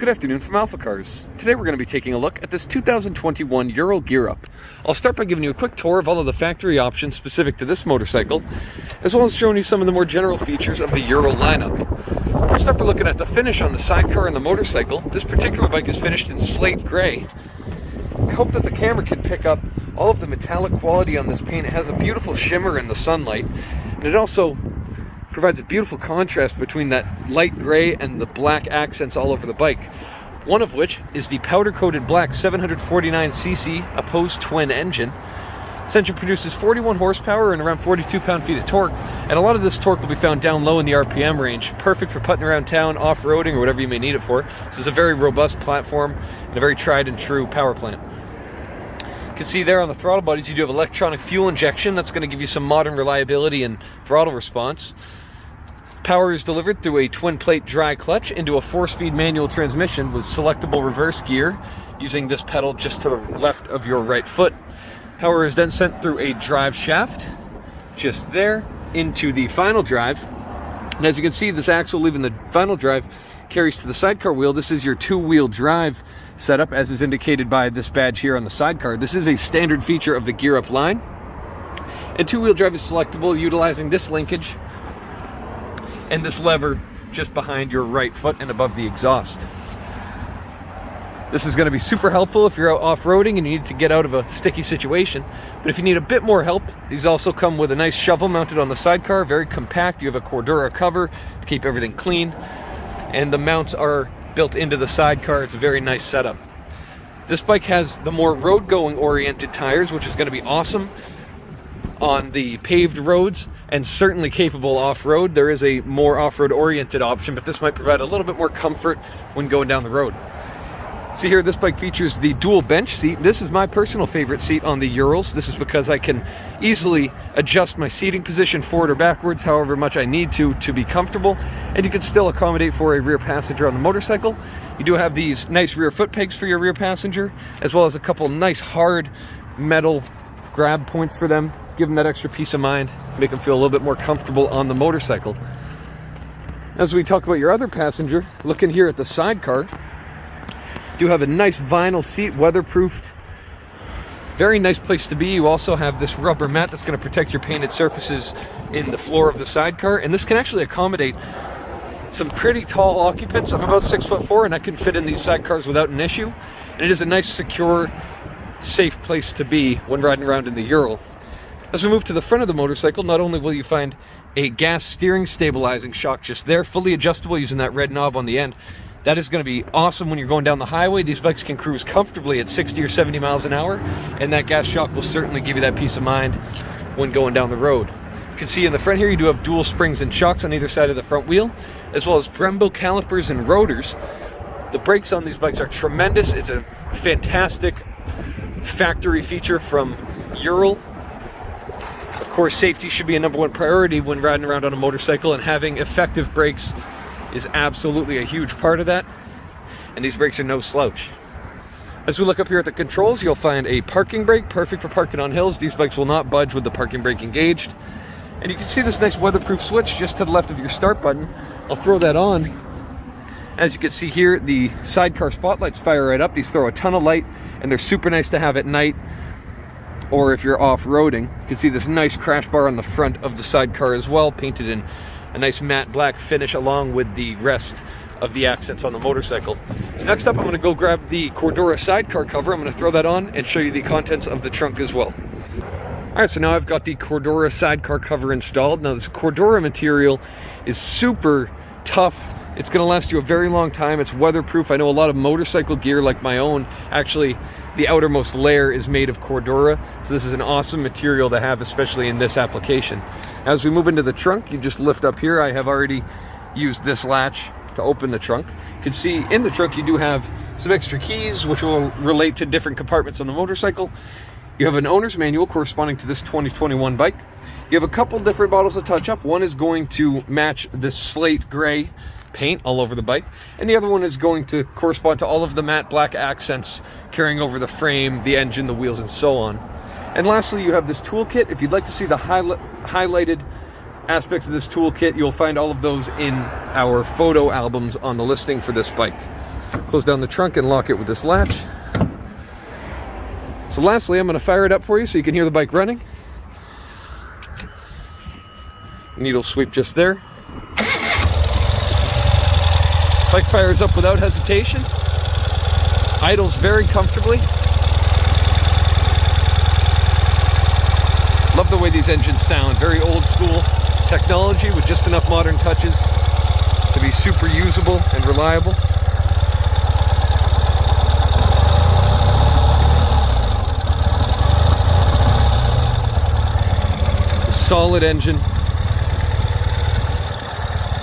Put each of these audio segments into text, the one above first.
Good afternoon from AlphaCars. Today we're going to be taking a look at this 2021 Ural Gear Up. I'll start by giving you a quick tour of all of the factory options specific to this motorcycle, as well as showing you some of the more general features of the Ural lineup. We'll start by looking at the finish on the sidecar and the motorcycle. This particular bike is finished in slate gray. I hope that the camera can pick up all of the metallic quality on this paint. It has a beautiful shimmer in the sunlight, and it also provides a beautiful contrast between that light gray and the black accents all over the bike. One of which is the powder-coated black 749cc opposed twin engine. This engine produces 41 horsepower and around 42 pound-feet of torque, and a lot of this torque will be found down low in the RPM range, perfect for putting around town, off-roading, or whatever you may need it for. This is a very robust platform and a very tried-and-true power plant. You can see there on the throttle bodies you do have electronic fuel injection. That's going to give you some modern reliability and throttle response. Power is delivered through a twin-plate dry clutch into a 4-speed manual transmission with selectable reverse gear using this pedal just to the left of your right foot. Power is then sent through a drive shaft just there into the final drive. And as you can see, this axle leaving the final drive carries to the sidecar wheel. This is your two-wheel drive setup, as is indicated by this badge here on the sidecar. This is a standard feature of the Gear Up line. And two-wheel drive is selectable utilizing this linkage and this lever just behind your right foot and above the exhaust. This is going to be super helpful if you're out off-roading and you need to get out of a sticky situation. But if you need a bit more help, these also come with a nice shovel mounted on the sidecar, very compact. You have a Cordura cover to keep everything clean, and the mounts are built into the sidecar. It's a very nice setup. This bike has the more road-going oriented tires, which is going to be awesome on the paved roads, and certainly capable off-road. There is a more off-road oriented option, but this might provide a little bit more comfort when going down the road. See here, this bike features the dual bench seat. This is my personal favorite seat on the Urals. This is because I can easily adjust my seating position forward or backwards however much I need to be comfortable, and you can still accommodate for a rear passenger on the motorcycle. You do have these nice rear foot pegs for your rear passenger, as well as a couple nice hard metal grab points for them. Give them that extra peace of mind, make them feel a little bit more comfortable on the motorcycle. As we talk about your other passenger, looking here at the sidecar, you have a nice vinyl seat, weatherproofed. Very nice place to be. You also have this rubber mat that's going to protect your painted surfaces in the floor of the sidecar, and this can actually accommodate some pretty tall occupants. I'm about 6'4", and I can fit in these sidecars without an issue. And it is a nice, secure, safe place to be when riding around in the Ural. As we move to the front of the motorcycle, not only will you find a gas steering stabilizing shock just there, fully adjustable using that red knob on the end. That is going to be awesome when you're going down the highway. These bikes can cruise comfortably at 60 or 70 miles an hour, and that gas shock will certainly give you that peace of mind when going down the road. You can see in the front here you do have dual springs and shocks on either side of the front wheel, as well as Brembo calipers and rotors. The brakes on these bikes are tremendous. It's a fantastic factory feature from Ural. Of course, safety should be a #1 priority when riding around on a motorcycle, and having effective brakes is absolutely a huge part of that, and these brakes are no slouch. As we look up here at the controls, you'll find a parking brake, perfect for parking on hills. These bikes will not budge with the parking brake engaged. And you can see this nice weatherproof switch just to the left of your start button. I'll throw that on. As you can see here, the sidecar spotlights fire right up. These throw a ton of light, and they're super nice to have at night, or if you're off-roading. You can see this nice crash bar on the front of the sidecar as well, painted in a nice matte black finish along with the rest of the accents on the motorcycle. So next up, I'm going to go grab the Cordura sidecar cover. I'm going to throw that on and show you the contents of the trunk as well. Alright, so now I've got the Cordura sidecar cover installed. Now this Cordura material is super tough. It's going to last you a very long time. It's weatherproof. I know a lot of motorcycle gear like my own, actually the outermost layer is made of Cordura, so this is an awesome material to have, especially in this application. As we move into the trunk, you just lift up here. I have already used this latch to open the trunk. You can see in the trunk you do have some extra keys which will relate to different compartments on the motorcycle. You have an owner's manual corresponding to this 2021 bike. You have a couple different bottles of touch-up. One is going to match this slate gray paint all over the bike, and the other one is going to correspond to all of the matte black accents carrying over the frame, the engine, the wheels, and so on. And lastly, you have this toolkit. If you'd like to see the highlighted aspects of this toolkit, you'll find all of those in our photo albums on the listing for this bike. Close down the trunk and lock it with this latch. So lastly, I'm going to fire it up for you so you can hear the bike running. Needle sweep just there. Bike fires up without hesitation. Idles very comfortably. Love the way these engines sound. Very old school technology with just enough modern touches to be super usable and reliable. It's a solid engine.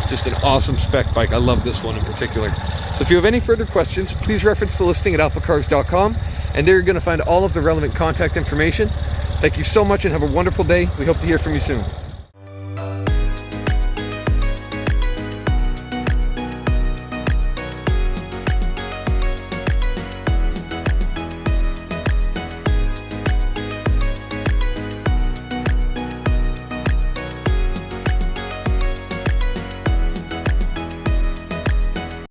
Just an awesome spec bike. I love this one in particular. So if you have any further questions, please reference the listing at alphacars.com, and there you're going to find all of the relevant contact information. Thank you so much and have a wonderful day. We hope to hear from you soon.